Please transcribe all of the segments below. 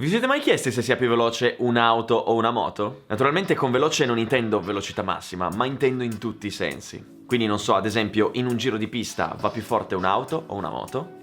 Vi siete mai chiesti se sia più veloce un'auto o una moto? Naturalmente con veloce non intendo velocità massima, ma intendo in tutti i sensi. Quindi non so, ad esempio, in un giro di pista va più forte un'auto o una moto?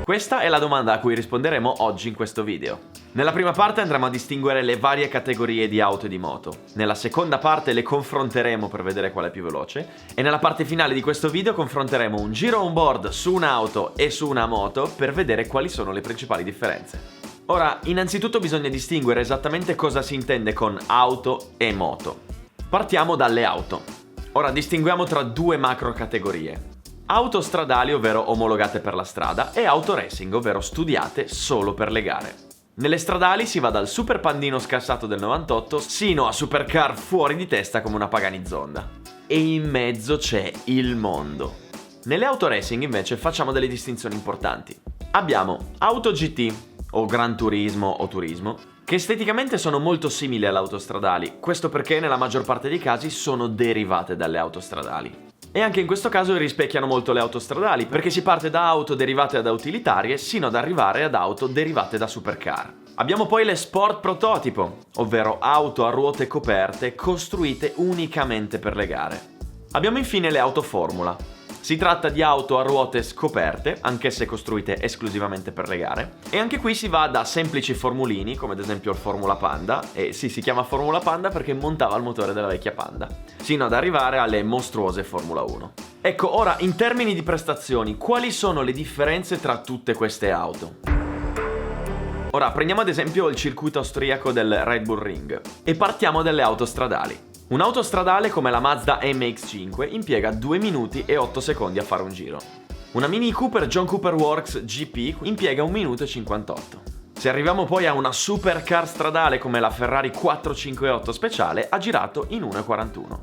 Questa è la domanda a cui risponderemo oggi in questo video. Nella prima parte andremo a distinguere le varie categorie di auto e di moto. Nella seconda parte le confronteremo per vedere qual è più veloce. E nella parte finale di questo video confronteremo un giro on board su un'auto e su una moto per vedere quali sono le principali differenze. Ora, innanzitutto bisogna distinguere esattamente cosa si intende con auto e moto. Partiamo dalle auto. Ora distinguiamo tra due macro categorie. Auto stradali, ovvero omologate per la strada, e auto racing, ovvero studiate solo per le gare. Nelle stradali si va dal super pandino scassato del 98 sino a supercar fuori di testa come una Pagani Zonda. E in mezzo c'è il mondo. Nelle auto racing invece facciamo delle distinzioni importanti. Abbiamo auto GT, o Gran Turismo o Turismo, che esteticamente sono molto simili alle autostradali, questo perché nella maggior parte dei casi sono derivate dalle autostradali. E anche in questo caso rispecchiano molto le autostradali, perché si parte da auto derivate da utilitarie sino ad arrivare ad auto derivate da supercar. Abbiamo poi le sport prototipo, ovvero auto a ruote coperte costruite unicamente per le gare. Abbiamo infine le auto formula. Si tratta di auto a ruote scoperte, anch'esse costruite esclusivamente per le gare, e anche qui si va da semplici formulini, come ad esempio il Formula Panda, e sì, si chiama Formula Panda perché montava il motore della vecchia Panda, sino ad arrivare alle mostruose Formula 1. Ecco, ora, in termini di prestazioni, quali sono le differenze tra tutte queste auto? Ora, prendiamo ad esempio il circuito austriaco del Red Bull Ring, e partiamo dalle auto stradali. Un'auto stradale come la Mazda MX-5 impiega 2 minuti e 8 secondi a fare un giro. Una Mini Cooper John Cooper Works GP impiega 1 minuto e 58. Se arriviamo poi a una supercar stradale come la Ferrari 458 speciale, ha girato in 1,41.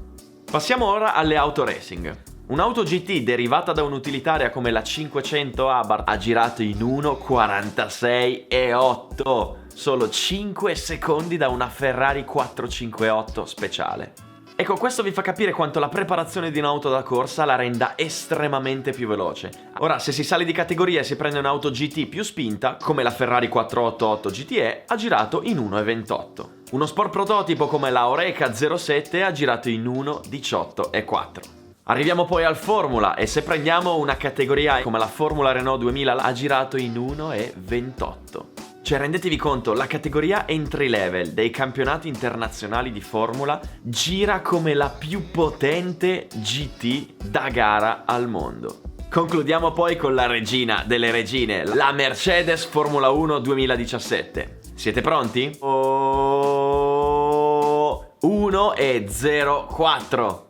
Passiamo ora alle auto racing. Un'auto GT derivata da un'utilitaria come la 500 Abarth ha girato in 1,46 e 8, solo 5 secondi da una Ferrari 458 speciale. Ecco, questo vi fa capire quanto la preparazione di un'auto da corsa la renda estremamente più veloce. Ora, se si sale di categoria e si prende un'auto GT più spinta, come la Ferrari 488 GTE, ha girato in 1,28. Uno sport prototipo come la Oreca 07 ha girato in 1,18 e 4. Arriviamo poi al Formula e se prendiamo una categoria come la Formula Renault 2000 ha girato in 1,28. Cioè, rendetevi conto, la categoria entry level dei campionati internazionali di Formula gira come la più potente GT da gara al mondo. Concludiamo poi con la regina delle regine, la Mercedes Formula 1 2017. Siete pronti? 1,04.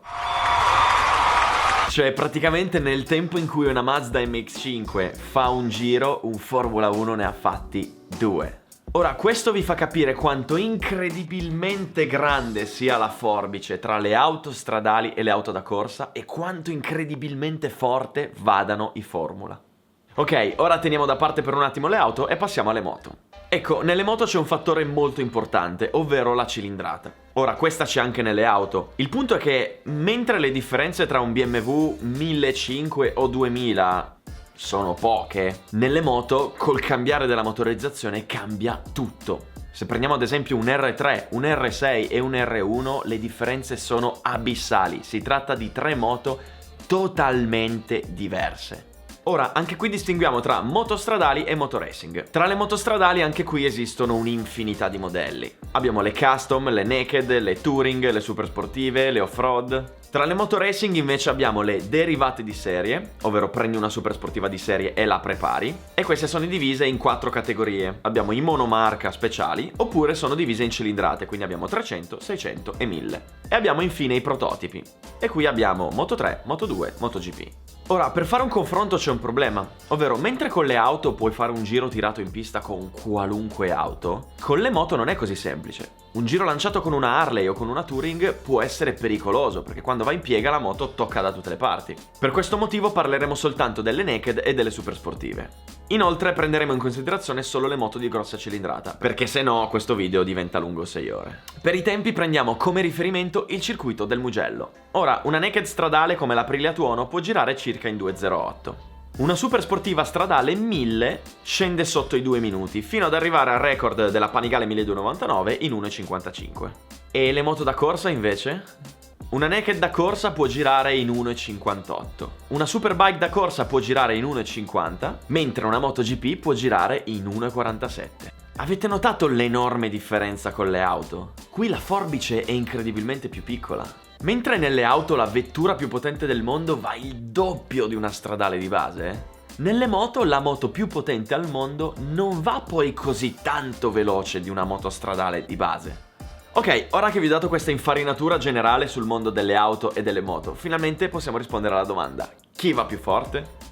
Cioè, praticamente nel tempo in cui una Mazda MX-5 fa un giro, un Formula 1 ne ha fatti 2. Ora, questo vi fa capire quanto incredibilmente grande sia la forbice tra le auto stradali e le auto da corsa e quanto incredibilmente forte vadano i Formula. Ok, ora teniamo da parte per un attimo le auto e passiamo alle moto. Ecco, nelle moto c'è un fattore molto importante, ovvero la cilindrata. Ora, questa c'è anche nelle auto. Il punto è che, mentre le differenze tra un BMW 1500 o 2000 sono poche, nelle moto, col cambiare della motorizzazione, cambia tutto. Se prendiamo ad esempio un R3, un R6 e un R1, le differenze sono abissali. Si tratta di 3 moto totalmente diverse. Ora, anche qui distinguiamo tra motostradali e motoracing. Tra le motostradali anche qui esistono un'infinità di modelli. Abbiamo le custom, le naked, le touring, le super sportive, le off-road. Tra le motoracing invece abbiamo le derivate di serie, ovvero prendi una super sportiva di serie e la prepari, e queste sono divise in 4 categorie. Abbiamo i monomarca speciali, oppure sono divise in cilindrate, quindi abbiamo 300, 600 e 1000. E abbiamo infine i prototipi. E qui abbiamo Moto3, Moto2, MotoGP. Ora, per fare un confronto c'è un problema, ovvero mentre con le auto puoi fare un giro tirato in pista con qualunque auto, con le moto non è così semplice. Un giro lanciato con una Harley o con una Touring può essere pericoloso, perché quando va in piega la moto tocca da tutte le parti. Per questo motivo parleremo soltanto delle naked e delle super sportive. Inoltre prenderemo in considerazione solo le moto di grossa cilindrata, perché se no questo video diventa lungo 6 ore. Per i tempi prendiamo come riferimento il circuito del Mugello. Ora, una naked stradale come l'Aprilia Tuono può girare circa in 2,08. Una super sportiva stradale 1000 scende sotto i 2 minuti, fino ad arrivare al record della Panigale 1299 in 1,55. E le moto da corsa invece? Una naked da corsa può girare in 1,58. Una superbike da corsa può girare in 1,50, mentre una MotoGP può girare in 1,47. Avete notato l'enorme differenza con le auto? Qui la forbice è incredibilmente più piccola. Mentre nelle auto la vettura più potente del mondo va il doppio di una stradale di base, nelle moto la moto più potente al mondo non va poi così tanto veloce di una moto stradale di base. Ok, ora che vi ho dato questa infarinatura generale sul mondo delle auto e delle moto, finalmente possiamo rispondere alla domanda: chi va più forte?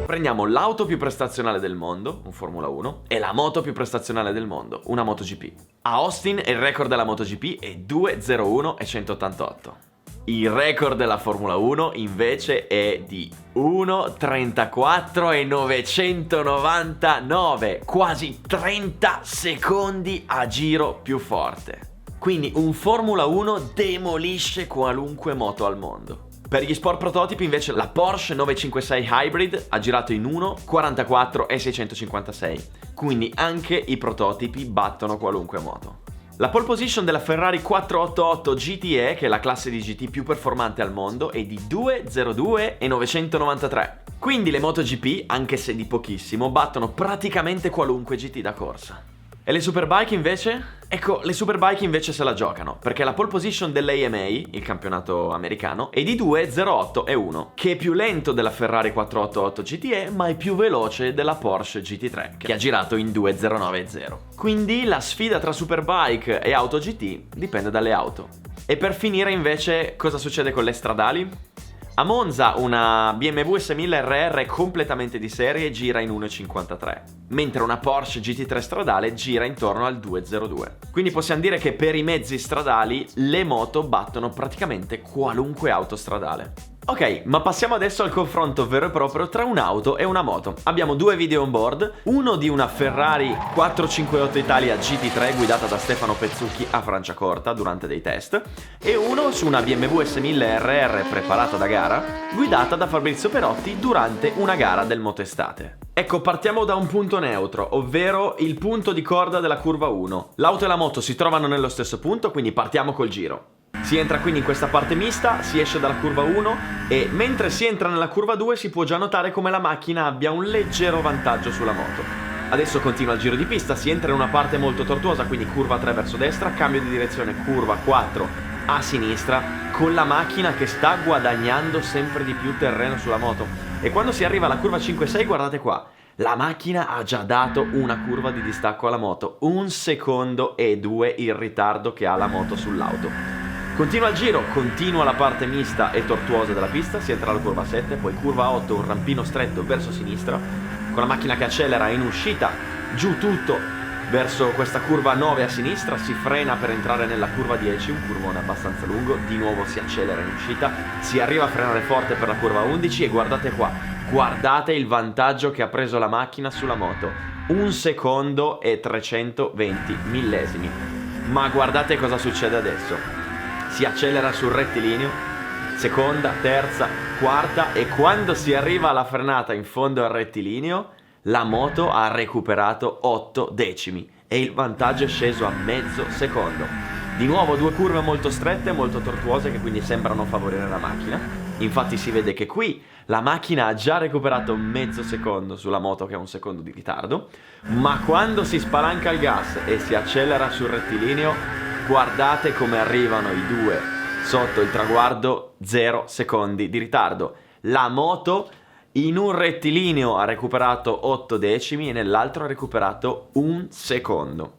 Prendiamo l'auto più prestazionale del mondo, un Formula 1, e la moto più prestazionale del mondo, una MotoGP. A Austin il record della MotoGP è 2:01 e 188. Il record della Formula 1 invece è di 1:34 e 999, quasi 30 secondi a giro più forte. Quindi un Formula 1 demolisce qualunque moto al mondo. Per gli sport prototipi invece la Porsche 956 Hybrid ha girato in 1:44 e 656, quindi anche i prototipi battono qualunque moto. La pole position della Ferrari 488 GTE, che è la classe di GT più performante al mondo, è di 2:02 e 993. Quindi le MotoGP, anche se di pochissimo, battono praticamente qualunque GT da corsa. E le superbike invece? Ecco, le superbike invece se la giocano, perché la pole position dell'AMA, il campionato americano, è di 2:08 e 1, che è più lento della Ferrari 488 GTE, ma è più veloce della Porsche GT3, che ha girato in 2:09 e 0. Quindi la sfida tra superbike e auto GT dipende dalle auto. E per finire invece, cosa succede con le stradali? A Monza una BMW S1000 RR completamente di serie gira in 1,53, mentre una Porsche GT3 stradale gira intorno al 2,02. Quindi possiamo dire che per i mezzi stradali le moto battono praticamente qualunque auto stradale. Ok, ma passiamo adesso al confronto vero e proprio tra un'auto e una moto. Abbiamo due video on board, uno di una Ferrari 458 Italia GT3 guidata da Stefano Pezzucchi a Franciacorta durante dei test, e uno su una BMW S1000 RR preparata da gara, guidata da Fabrizio Perotti durante una gara del Motestate. Ecco, partiamo da un punto neutro, ovvero il punto di corda della curva 1. L'auto e la moto si trovano nello stesso punto, quindi partiamo col giro. Si entra quindi in questa parte mista, si esce dalla curva 1 e mentre si entra nella curva 2 si può già notare come la macchina abbia un leggero vantaggio sulla moto. Adesso continua il giro di pista, si entra in una parte molto tortuosa, quindi curva 3 verso destra, cambio di direzione, curva 4 a sinistra, con la macchina che sta guadagnando sempre di più terreno sulla moto. E quando si arriva alla curva 5-6, guardate qua, la macchina ha già dato una curva di distacco alla moto, 1 secondo e 2 il ritardo che ha la moto sull'auto. Continua il giro, continua la parte mista e tortuosa della pista, si entra alla curva 7, poi curva 8, un rampino stretto verso sinistra, con la macchina che accelera in uscita, giù tutto verso questa curva 9 a sinistra, si frena per entrare nella curva 10, un curvone abbastanza lungo, di nuovo si accelera in uscita, si arriva a frenare forte per la curva 11 e guardate qua, guardate il vantaggio che ha preso la macchina sulla moto, 1 secondo e 320 millesimi. Ma guardate cosa succede adesso. Si accelera sul rettilineo, seconda, terza, quarta, e quando si arriva alla frenata in fondo al rettilineo, la moto ha recuperato 8 decimi e il vantaggio è sceso a mezzo secondo. Di nuovo due curve molto strette, molto tortuose, che quindi sembrano favorire la macchina. Infatti si vede che qui la macchina ha già recuperato mezzo secondo sulla moto che ha 1 secondo di ritardo, ma quando si spalanca il gas e si accelera sul rettilineo, guardate come arrivano i due sotto il traguardo, 0 secondi di ritardo. La moto in un rettilineo ha recuperato 8 decimi e nell'altro ha recuperato 1 secondo.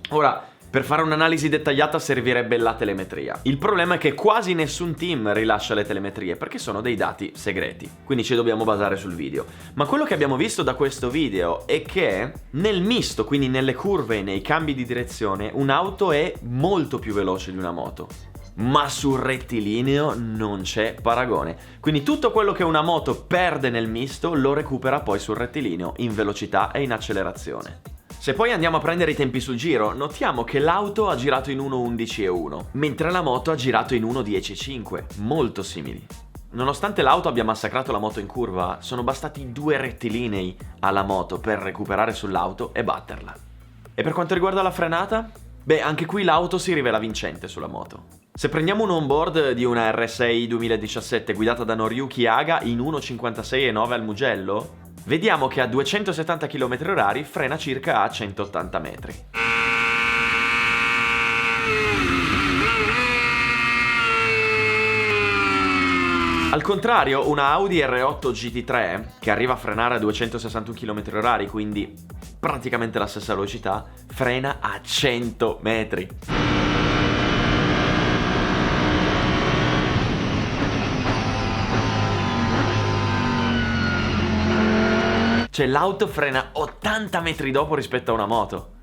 Ora, per fare un'analisi dettagliata servirebbe la telemetria. Il problema è che quasi nessun team rilascia le telemetrie perché sono dei dati segreti, quindi ci dobbiamo basare sul video. Ma quello che abbiamo visto da questo video è che nel misto, quindi nelle curve e nei cambi di direzione, un'auto è molto più veloce di una moto, ma sul rettilineo non c'è paragone. Quindi tutto quello che una moto perde nel misto lo recupera poi sul rettilineo in velocità e in accelerazione. Se poi andiamo a prendere i tempi sul giro, notiamo che l'auto ha girato in 1:11 e 1, mentre la moto ha girato in 1:10 e 5, molto simili. Nonostante l'auto abbia massacrato la moto in curva, sono bastati 2 rettilinei alla moto per recuperare sull'auto e batterla. E per quanto riguarda la frenata? Beh, anche qui l'auto si rivela vincente sulla moto. Se prendiamo un onboard di una R6 2017 guidata da Noriyuki Haga in 1,56,9 al Mugello, vediamo che a 270 km/h frena circa a 180 metri. Al contrario, una Audi R8 GT3, che arriva a frenare a 261 km/h, quindi praticamente la stessa velocità, frena a 100 metri. Cioè l'auto frena 80 metri dopo rispetto a una moto.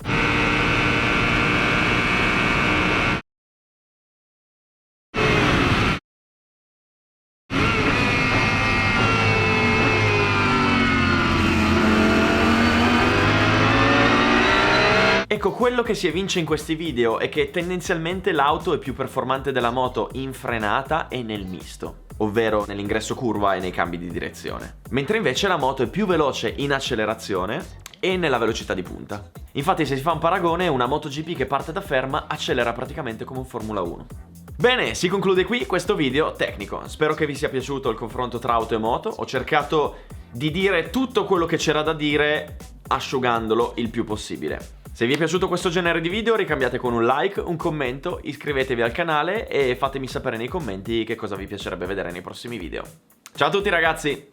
Ecco, quello che si evince in questi video è che tendenzialmente l'auto è più performante della moto in frenata e nel misto, ovvero nell'ingresso curva e nei cambi di direzione, mentre invece la moto è più veloce in accelerazione e nella velocità di punta. Infatti, se si fa un paragone, una MotoGP che parte da ferma accelera praticamente come un Formula 1. Bene, si conclude qui questo video tecnico. Spero che vi sia piaciuto il confronto tra auto e moto. Ho cercato di dire tutto quello che c'era da dire asciugandolo il più possibile. Se vi è piaciuto questo genere di video, ricambiate con un like, un commento, iscrivetevi al canale e fatemi sapere nei commenti che cosa vi piacerebbe vedere nei prossimi video. Ciao a tutti ragazzi!